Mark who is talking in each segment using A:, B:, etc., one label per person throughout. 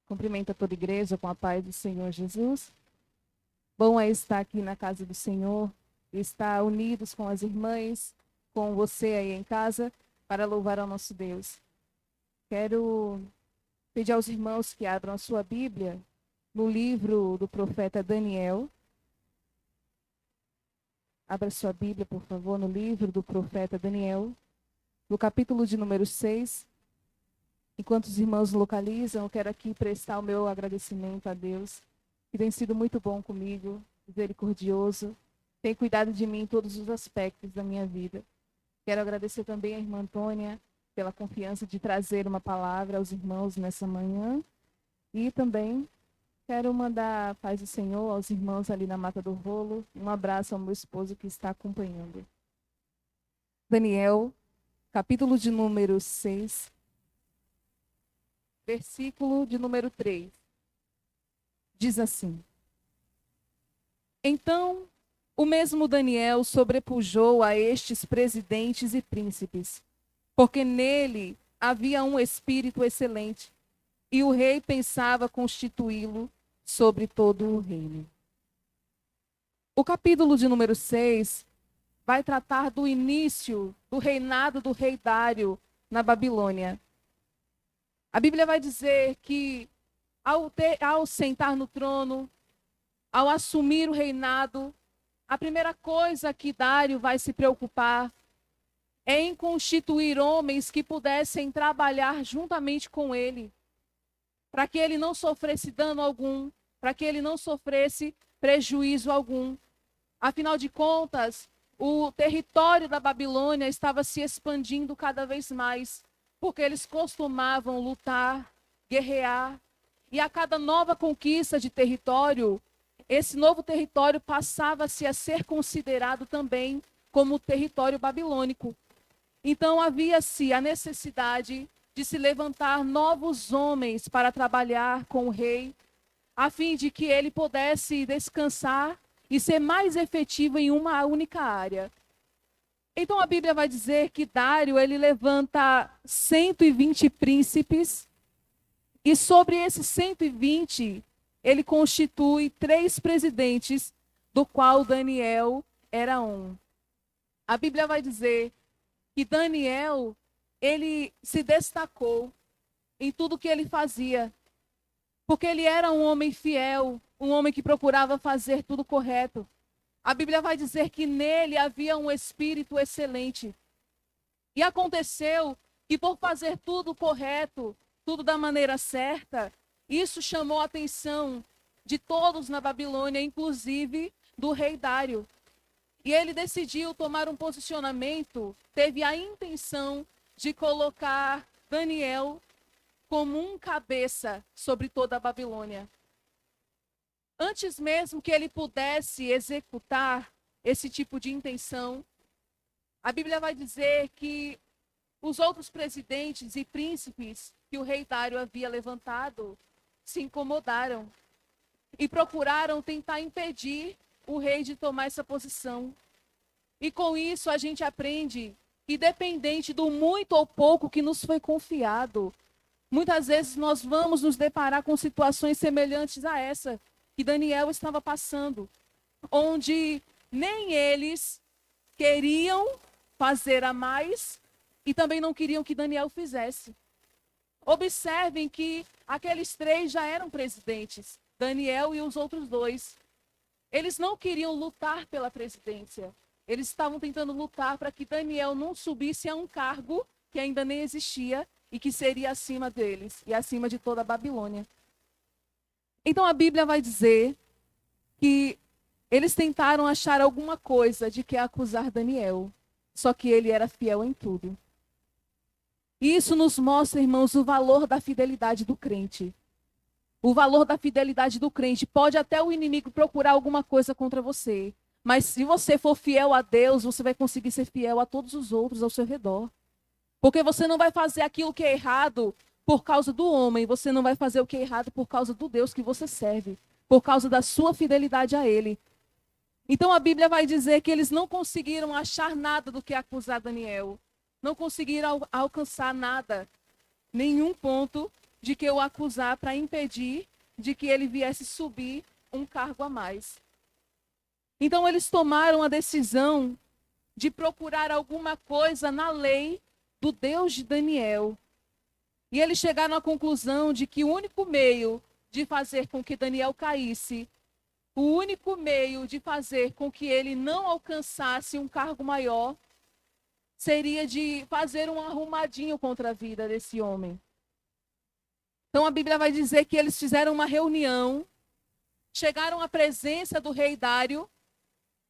A: Cumprimento a toda a igreja com a paz do Senhor Jesus. Bom é estar aqui na casa do Senhor, estar unidos com as irmãs, com você aí em casa, para louvar ao nosso Deus. Quero pedir aos irmãos que abram a sua Bíblia no livro do profeta Daniel. Abra sua Bíblia, por favor, no livro do profeta Daniel, no capítulo de número 6. Enquanto os irmãos localizam, eu quero aqui prestar o meu agradecimento a Deus, que tem sido muito bom comigo, misericordioso, tem cuidado de mim em todos os aspectos da minha vida. Quero agradecer também à irmã Antônia pela confiança de trazer uma palavra aos irmãos nessa manhã. E também quero mandar a paz do Senhor aos irmãos ali na Mata do Rolo. Um abraço ao meu esposo que está acompanhando. Daniel, capítulo de número 6. Versículo de número 3. Diz assim: Então, o mesmo Daniel sobrepujou a estes presidentes e príncipes, porque nele havia um espírito excelente, e o rei pensava constituí-lo sobre todo o reino. O capítulo de número 6 vai tratar do início do reinado do rei Dário na Babilônia. A Bíblia vai dizer que ao sentar no trono, ao assumir o reinado, a primeira coisa que Dário vai se preocupar é em constituir homens que pudessem trabalhar juntamente com ele, para que ele não sofresse dano algum, para que ele não sofresse prejuízo algum. Afinal de contas, o território da Babilônia estava se expandindo cada vez mais, porque eles costumavam lutar, guerrear, e a cada nova conquista de território, esse novo território passava-se a ser considerado também como território babilônico. Então havia-se a necessidade de se levantar novos homens para trabalhar com o rei, a fim de que ele pudesse descansar e ser mais efetivo em uma única área. Então a Bíblia vai dizer que Dário, ele levanta 120 príncipes, e sobre esses 120, ele constitui 3 presidentes, do qual Daniel era um. A Bíblia vai dizer que Daniel, ele se destacou em tudo que ele fazia, porque ele era um homem fiel, um homem que procurava fazer tudo correto. A Bíblia vai dizer que nele havia um espírito excelente. E aconteceu que por fazer tudo correto, tudo da maneira certa, isso chamou a atenção de todos na Babilônia, inclusive do rei Dário. E ele decidiu tomar um posicionamento, teve a intenção de colocar Daniel como um cabeça sobre toda a Babilônia. Antes mesmo que ele pudesse executar esse tipo de intenção, a Bíblia vai dizer que os outros presidentes e príncipes que o rei Dário havia levantado se incomodaram e procuraram tentar impedir o rei de tomar essa posição. E com isso a gente aprende que, dependente do muito ou pouco que nos foi confiado, muitas vezes nós vamos nos deparar com situações semelhantes a essa que Daniel estava passando, onde nem eles queriam fazer a mais e também não queriam que Daniel fizesse. Observem que aqueles 3 já eram presidentes, Daniel e os outros 2. Eles não queriam lutar pela presidência. Eles estavam tentando lutar para que Daniel não subisse a um cargo que ainda nem existia e que seria acima deles e acima de toda a Babilônia. Então a Bíblia vai dizer que eles tentaram achar alguma coisa de que acusar Daniel, só que ele era fiel em tudo. E isso nos mostra, irmãos, o valor da fidelidade do crente. O valor da fidelidade do crente. Pode até o inimigo procurar alguma coisa contra você, mas se você for fiel a Deus, você vai conseguir ser fiel a todos os outros ao seu redor. Porque você não vai fazer aquilo que é errado por causa do homem, você não vai fazer o que é errado por causa do Deus que você serve, por causa da sua fidelidade a Ele. Então a Bíblia vai dizer que eles não conseguiram achar nada do que acusar Daniel. Não conseguiram alcançar nada, nenhum ponto de que o acusar para impedir de que ele viesse subir um cargo a mais. Então eles tomaram a decisão de procurar alguma coisa na lei do Deus de Daniel. E eles chegaram à conclusão de que o único meio de fazer com que Daniel caísse, o único meio de fazer com que ele não alcançasse um cargo maior, seria de fazer um arrumadinho contra a vida desse homem. Então a Bíblia vai dizer que eles fizeram uma reunião, chegaram à presença do rei Dário,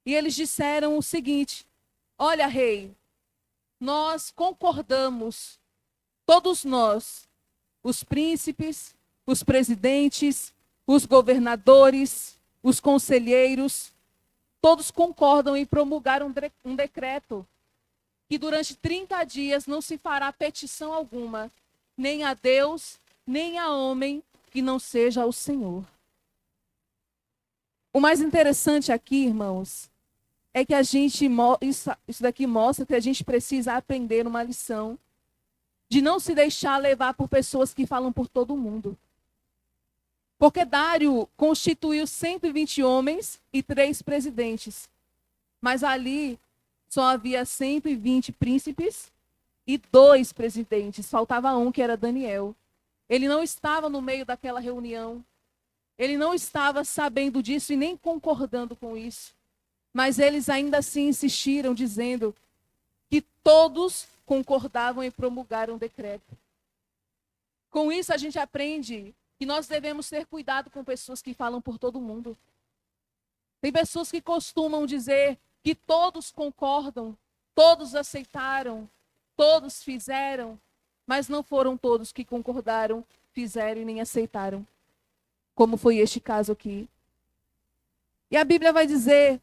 A: e eles disseram o seguinte: olha, rei, nós concordamos, todos nós, os príncipes, os presidentes, os governadores, os conselheiros, todos concordam em promulgar um decreto que durante 30 dias não se fará petição alguma, nem a Deus, nem a homem, que não seja o Senhor. O mais interessante aqui, irmãos, é que isso daqui mostra que a gente precisa aprender uma lição de não se deixar levar por pessoas que falam por todo mundo. Porque Dário constituiu 120 homens e 3 presidentes. Mas ali só havia 120 príncipes e 2 presidentes. Faltava um, que era Daniel. Ele não estava no meio daquela reunião. Ele não estava sabendo disso e nem concordando com isso. Mas eles ainda assim insistiram, dizendo que todos concordavam em promulgar um decreto. Com isso, a gente aprende que nós devemos ter cuidado com pessoas que falam por todo mundo. Tem pessoas que costumam dizer que todos concordam, todos aceitaram, todos fizeram, mas não foram todos que concordaram, fizeram e nem aceitaram, como foi este caso aqui. E a Bíblia vai dizer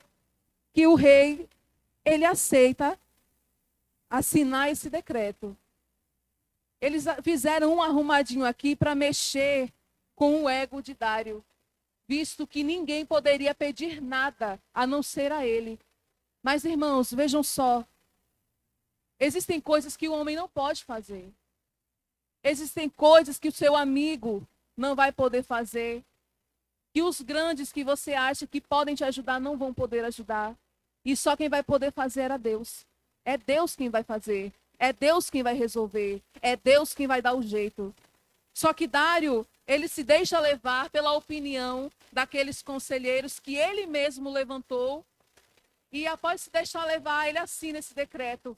A: que o rei, ele aceita assinar esse decreto. Eles fizeram um arrumadinho aqui para mexer com o ego de Dário, visto que ninguém poderia pedir nada a não ser a ele. Mas, irmãos, vejam só, existem coisas que o homem não pode fazer. Existem coisas que o seu amigo não vai poder fazer, que os grandes que você acha que podem te ajudar não vão poder ajudar. E só quem vai poder fazer é Deus. É Deus quem vai fazer. É Deus quem vai resolver. É Deus quem vai dar o jeito. Só que Dário, ele se deixa levar pela opinião daqueles conselheiros que ele mesmo levantou. E após se deixar levar, ele assina esse decreto,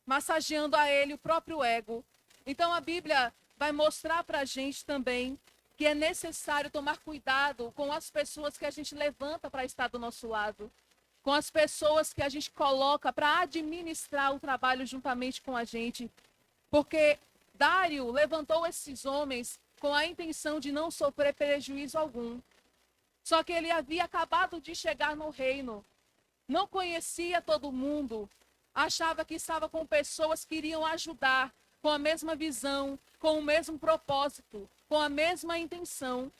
A: massageando a ele o próprio ego. Então a Bíblia vai mostrar para a gente também que é necessário tomar cuidado com as pessoas que a gente levanta para estar do nosso lado, com as pessoas que a gente coloca para administrar o trabalho juntamente com a gente. Porque Dário levantou esses homens com a intenção de não sofrer prejuízo algum. Só que ele havia acabado de chegar no reino, não conhecia todo mundo, achava que estava com pessoas que iriam ajudar, com a mesma visão, com o mesmo propósito, com a mesma intenção.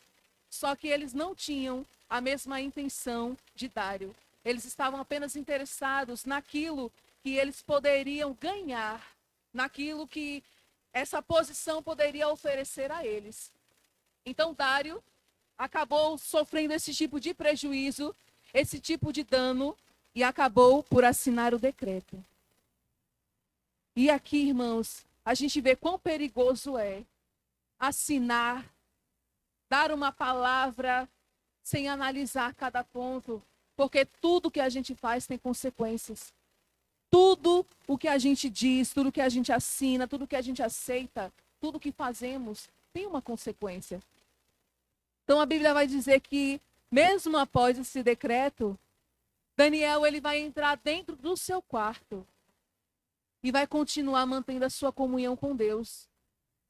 A: Só que eles não tinham a mesma intenção de Dário. Eles estavam apenas interessados naquilo que eles poderiam ganhar, naquilo que essa posição poderia oferecer a eles. Então Dário acabou sofrendo esse tipo de prejuízo, esse tipo de dano, e acabou por assinar o decreto. E aqui, irmãos, a gente vê quão perigoso é assinar, dar uma palavra sem analisar cada ponto, porque tudo que a gente faz tem consequências. Tudo o que a gente diz, tudo que a gente assina, tudo que a gente aceita, tudo que fazemos tem uma consequência. Então a Bíblia vai dizer que, mesmo após esse decreto, Daniel ele vai entrar dentro do seu quarto e vai continuar mantendo a sua comunhão com Deus.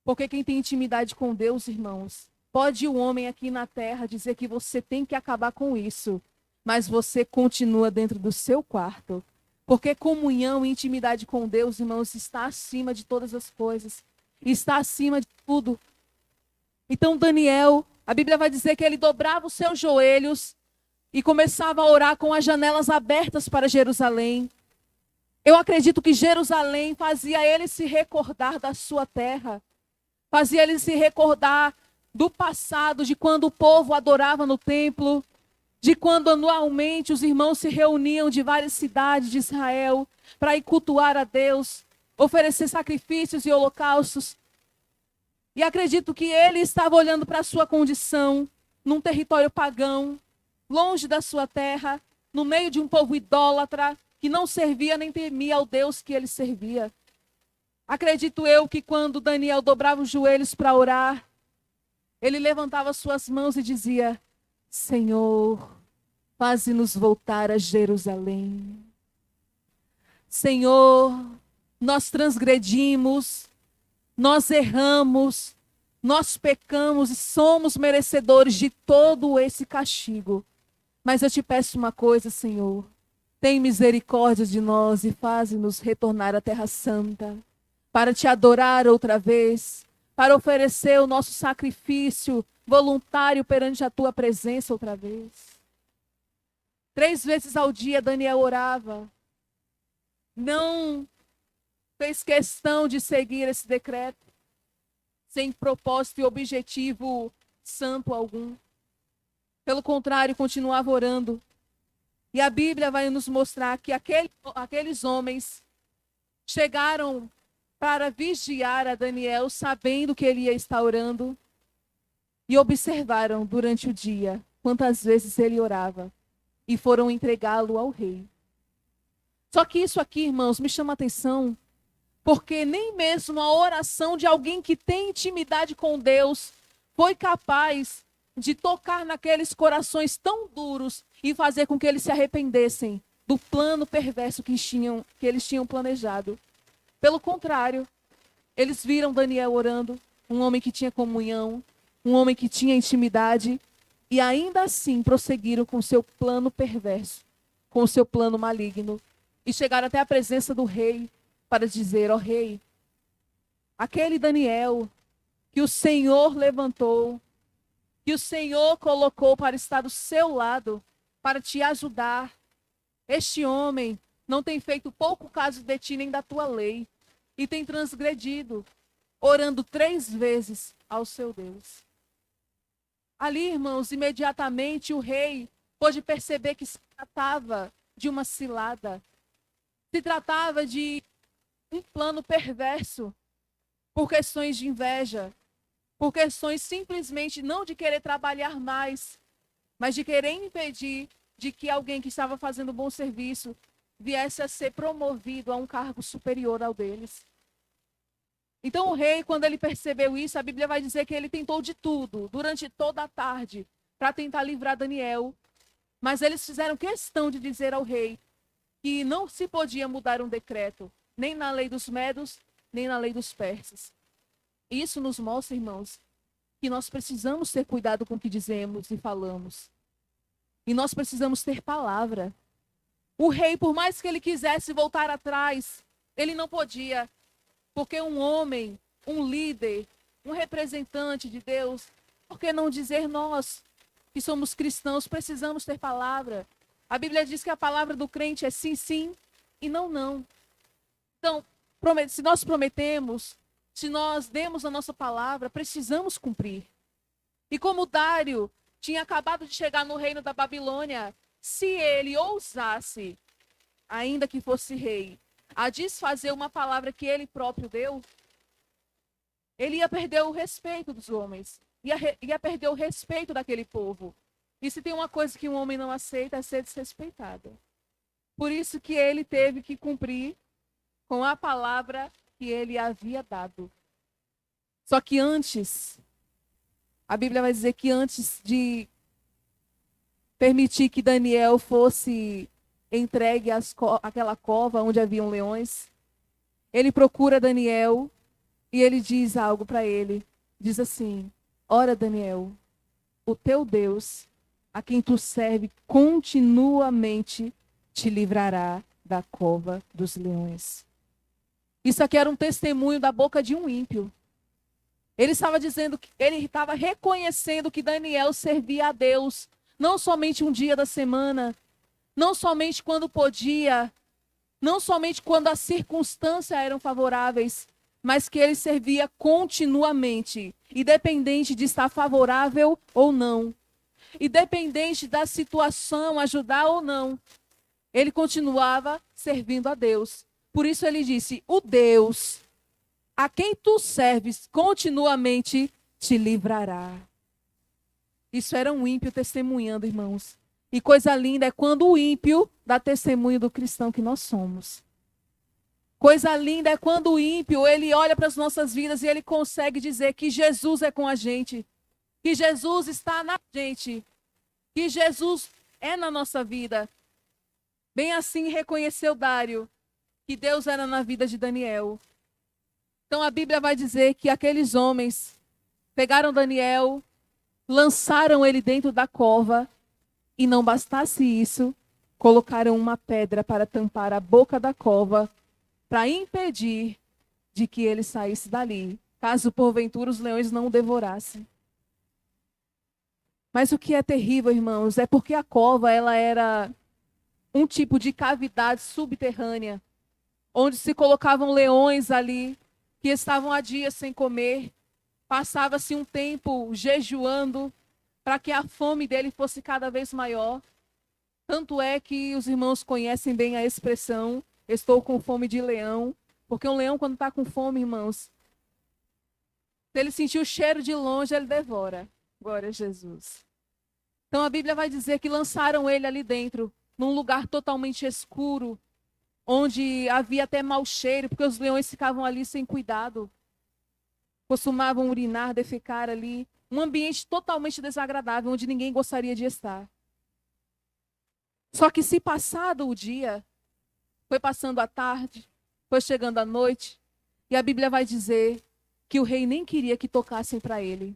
A: Porque quem tem intimidade com Deus, irmãos, pode o homem aqui na terra dizer que você tem que acabar com isso, mas você continua dentro do seu quarto. Porque comunhão e intimidade com Deus, irmãos, está acima de todas as coisas. Está acima de tudo. Então Daniel, a Bíblia vai dizer que ele dobrava os seus joelhos e começava a orar com as janelas abertas para Jerusalém. Eu acredito que Jerusalém fazia ele se recordar da sua terra. fazia ele se recordar do passado, de quando o povo adorava no templo, de quando anualmente os irmãos se reuniam de várias cidades de Israel para ir cultuar a Deus, oferecer sacrifícios e holocaustos. E acredito que ele estava olhando para a sua condição, num território pagão, longe da sua terra, no meio de um povo idólatra, que não servia nem temia ao Deus que ele servia. Acredito eu que quando Daniel dobrava os joelhos para orar, ele levantava suas mãos e dizia: Senhor, faze-nos voltar a Jerusalém. Senhor, nós transgredimos, nós erramos, nós pecamos e somos merecedores de todo esse castigo. Mas eu te peço uma coisa, Senhor. Tem misericórdia de nós e faze-nos retornar à Terra Santa, para te adorar outra vez, para oferecer o nosso sacrifício voluntário perante a tua presença outra vez. 3 vezes ao dia Daniel orava. Não fez questão de seguir esse decreto, sem propósito e objetivo santo algum. Pelo contrário, continuava orando. E a Bíblia vai nos mostrar que aqueles homens chegaram para vigiar a Daniel, sabendo que ele ia estar orando, e observaram durante o dia quantas vezes ele orava, e foram entregá-lo ao rei. Só que isso aqui, irmãos, me chama a atenção, porque nem mesmo a oração de alguém que tem intimidade com Deus foi capaz de tocar naqueles corações tão duros e fazer com que eles se arrependessem do plano perverso que eles tinham planejado. Pelo contrário, eles viram Daniel orando, um homem que tinha comunhão, um homem que tinha intimidade, e ainda assim prosseguiram com seu plano perverso, com seu plano maligno, e chegaram até a presença do rei para dizer: ó rei, aquele Daniel que o Senhor levantou, que o Senhor colocou para estar do seu lado, para te ajudar, este homem não tem feito pouco caso de ti nem da tua lei, e tem transgredido, orando 3 vezes ao seu Deus. Ali, irmãos, imediatamente o rei pôde perceber que se tratava de uma cilada, se tratava de um plano perverso, por questões de inveja, por questões simplesmente não de querer trabalhar mais, mas de querer impedir de que alguém que estava fazendo bom serviço viesse a ser promovido a um cargo superior ao deles. Então o rei, quando ele percebeu isso, a Bíblia vai dizer que ele tentou de tudo, durante toda a tarde, para tentar livrar Daniel. Mas eles fizeram questão de dizer ao rei que não se podia mudar um decreto, nem na lei dos medos, nem na lei dos persas. Isso nos mostra, irmãos, que nós precisamos ter cuidado com o que dizemos e falamos. E nós precisamos ter palavra. O rei, por mais que ele quisesse voltar atrás, ele não podia. Porque um homem, um líder, um representante de Deus, por que não dizer nós, que somos cristãos, precisamos ter palavra? A Bíblia diz que a palavra do crente é sim, sim e não, não. Então, se nós prometemos, se nós demos a nossa palavra, precisamos cumprir. E como Dário tinha acabado de chegar no reino da Babilônia, se ele ousasse, ainda que fosse rei, a desfazer uma palavra que ele próprio deu, ele ia perder o respeito dos homens, ia perder o respeito daquele povo. E se tem uma coisa que um homem não aceita, é ser desrespeitado. Por isso que ele teve que cumprir com a palavra que ele havia dado. Só que antes, a Bíblia vai dizer que antes de permitir que Daniel fosse entregue àquela cova onde haviam leões, ele procura Daniel e ele diz algo para ele. Diz assim: ora, Daniel, o teu Deus, a quem tu serve continuamente, te livrará da cova dos leões. Isso aqui era um testemunho da boca de um ímpio. Ele estava dizendo, ele estava reconhecendo que Daniel servia a Deus, não somente um dia da semana, não somente quando podia, não somente quando as circunstâncias eram favoráveis, mas que ele servia continuamente, independente de estar favorável ou não, independente da situação ajudar ou não, ele continuava servindo a Deus. Por isso ele disse: o Deus a quem tu serves continuamente te livrará. Isso era um ímpio testemunhando, irmãos. E coisa linda é quando o ímpio dá testemunho do cristão que nós somos. Coisa linda é quando o ímpio, ele olha para as nossas vidas e ele consegue dizer que Jesus é com a gente, que Jesus está na gente, que Jesus é na nossa vida. Bem assim reconheceu Dário que Deus era na vida de Daniel. Então a Bíblia vai dizer que aqueles homens pegaram Daniel, lançaram ele dentro da cova e não bastasse isso, colocaram uma pedra para tampar a boca da cova para impedir de que ele saísse dali, caso porventura os leões não o devorassem. Mas o que é terrível, irmãos, é porque a cova ela era um tipo de cavidade subterrânea, onde se colocavam leões ali, que estavam há dias sem comer. Passava-se um tempo jejuando para que a fome dele fosse cada vez maior. Tanto é que os irmãos conhecem bem a expressão, estou com fome de leão, porque um leão quando está com fome, irmãos, se ele sentir o cheiro de longe, ele devora. Glória a Jesus. Então a Bíblia vai dizer que lançaram ele ali dentro, num lugar totalmente escuro, onde havia até mau cheiro, porque os leões ficavam ali sem cuidado. Costumavam urinar, defecar ali. Um ambiente totalmente desagradável, onde ninguém gostaria de estar. Só que se passado o dia, foi passando a tarde, foi chegando a noite, e a Bíblia vai dizer que o rei nem queria que tocassem para ele.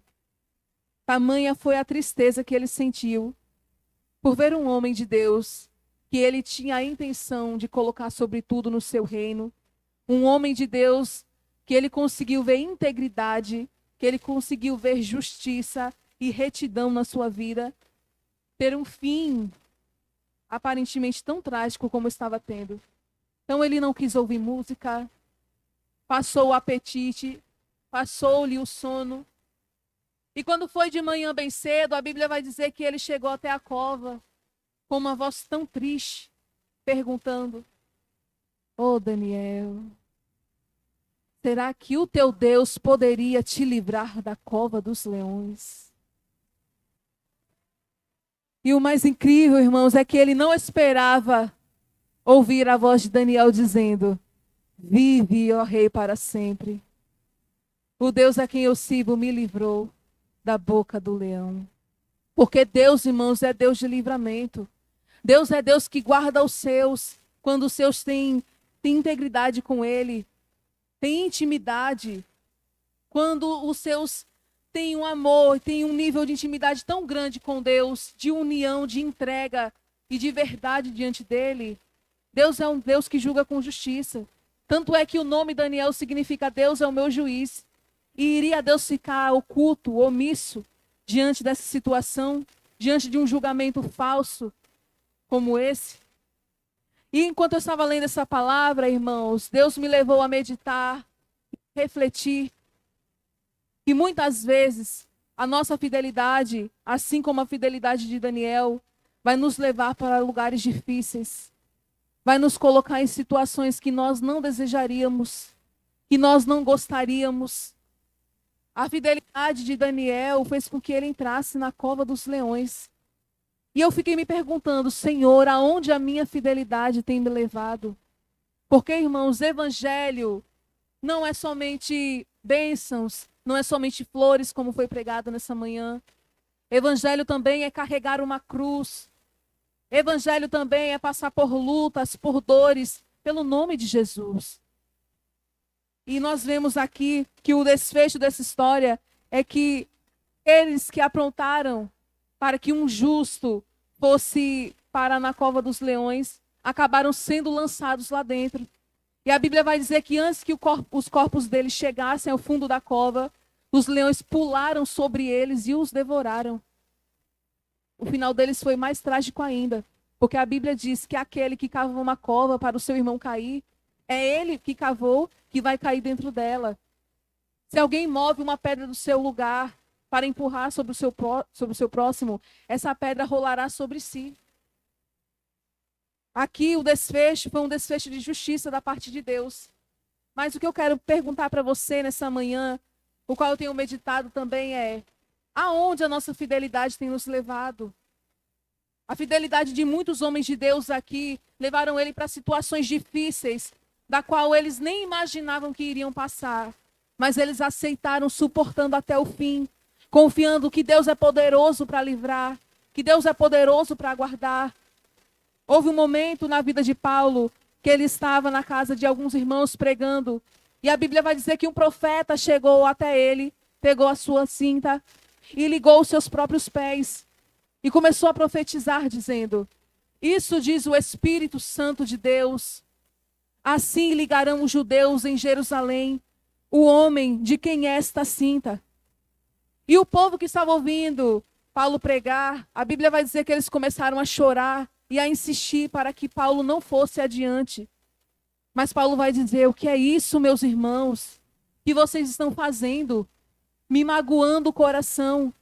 A: Tamanha foi a tristeza que ele sentiu por ver um homem de Deus que ele tinha a intenção de colocar sobre tudo no seu reino. Um homem de Deus que ele conseguiu ver integridade, que ele conseguiu ver justiça e retidão na sua vida, ter um fim aparentemente tão trágico como estava tendo. Então ele não quis ouvir música, passou o apetite, passou-lhe o sono. E quando foi de manhã bem cedo, a Bíblia vai dizer que ele chegou até a cova com uma voz tão triste, perguntando: "Ô Daniel, será que o teu Deus poderia te livrar da cova dos leões?" E o mais incrível, irmãos, é que ele não esperava ouvir a voz de Daniel dizendo: "Vive, ó rei, para sempre. O Deus a quem eu sirvo me livrou da boca do leão." Porque Deus, irmãos, é Deus de livramento. Deus é Deus que guarda os seus, quando os seus têm integridade com Ele, têm intimidade. Quando os seus têm um amor, têm um nível de intimidade tão grande com Deus, de união, de entrega e de verdade diante dEle. Deus é um Deus que julga com justiça. Tanto é que o nome Daniel significa Deus é o meu juiz. E iria Deus ficar oculto, omisso, diante dessa situação, diante de um julgamento falso como esse? E enquanto eu estava lendo essa palavra, irmãos, Deus me levou a meditar, refletir, que muitas vezes a nossa fidelidade, assim como a fidelidade de Daniel, vai nos levar para lugares difíceis, vai nos colocar em situações que nós não desejaríamos, que nós não gostaríamos. A fidelidade de Daniel fez com que ele entrasse na cova dos leões. E eu fiquei me perguntando: Senhor, aonde a minha fidelidade tem me levado? Porque, irmãos, evangelho não é somente bênçãos, não é somente flores, como foi pregado nessa manhã. Evangelho também é carregar uma cruz. Evangelho também é passar por lutas, por dores, pelo nome de Jesus. E nós vemos aqui que o desfecho dessa história é que eles que aprontaram para que um justo fosse parar na cova dos leões, acabaram sendo lançados lá dentro. E a Bíblia vai dizer que antes que os corpos deles chegassem ao fundo da cova, os leões pularam sobre eles e os devoraram. O final deles foi mais trágico ainda, porque a Bíblia diz que aquele que cava uma cova para o seu irmão cair, É ele que cavou que vai cair dentro dela. Se alguém move uma pedra do seu lugar para empurrar sobre o seu próximo, essa pedra rolará sobre si. Aqui o desfecho foi um desfecho de justiça da parte de Deus. Mas o que eu quero perguntar para você nessa manhã, o qual eu tenho meditado também é: aonde a nossa fidelidade tem nos levado? A fidelidade de muitos homens de Deus aqui levaram ele para situações difíceis, da qual eles nem imaginavam que iriam passar. Mas eles aceitaram, suportando até o fim, confiando que Deus é poderoso para livrar, que Deus é poderoso para guardar. Houve um momento na vida de Paulo que ele estava na casa de alguns irmãos pregando, e a Bíblia vai dizer que um profeta chegou até ele, pegou a sua cinta e ligou os seus próprios pés e começou a profetizar dizendo: isso diz o Espírito Santo de Deus, assim ligarão os judeus em Jerusalém o homem de quem é esta cinta. E o povo que estava ouvindo Paulo pregar, a Bíblia vai dizer que eles começaram a chorar e a insistir para que Paulo não fosse adiante. Mas Paulo vai dizer: o que é isso, meus irmãos, que vocês estão fazendo? Me magoando o coração.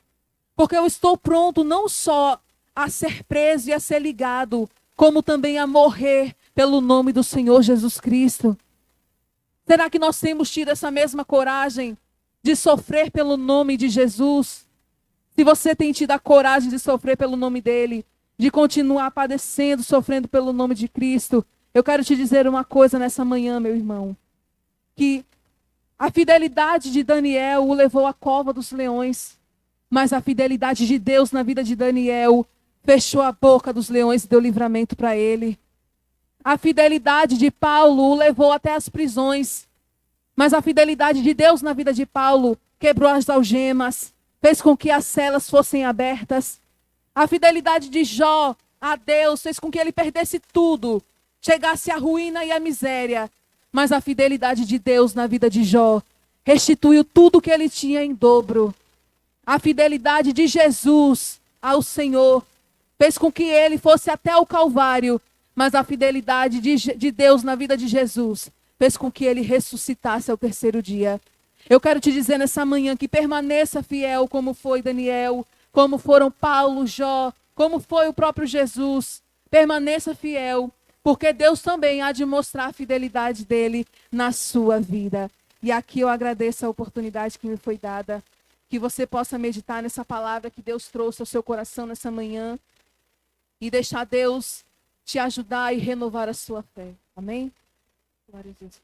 A: Porque eu estou pronto não só a ser preso e a ser ligado, como também a morrer pelo nome do Senhor Jesus Cristo. Será que nós temos tido essa mesma coragem de sofrer pelo nome de Jesus? Se você tem tido a coragem de sofrer pelo nome dele, de continuar padecendo, sofrendo pelo nome de Cristo, eu quero te dizer uma coisa nessa manhã, meu irmão. Que a fidelidade de Daniel o levou à cova dos leões, mas a fidelidade de Deus na vida de Daniel fechou a boca dos leões e deu livramento para ele. A fidelidade de Paulo o levou até as prisões, mas a fidelidade de Deus na vida de Paulo quebrou as algemas, fez com que as celas fossem abertas. A fidelidade de Jó a Deus fez com que ele perdesse tudo, chegasse à ruína e à miséria. Mas a fidelidade de Deus na vida de Jó restituiu tudo que ele tinha em dobro. A fidelidade de Jesus ao Senhor fez com que ele fosse até o Calvário, mas a fidelidade de Deus na vida de Jesus fez com que ele ressuscitasse ao terceiro dia. Eu quero te dizer nessa manhã que permaneça fiel como foi Daniel, como foram Paulo, Jó, como foi o próprio Jesus. Permaneça fiel, porque Deus também há de mostrar a fidelidade dele na sua vida. E aqui eu agradeço a oportunidade que me foi dada, que você possa meditar nessa palavra que Deus trouxe ao seu coração nessa manhã e deixar Deus te ajudar e renovar a sua fé. Amém? Glória a Deus.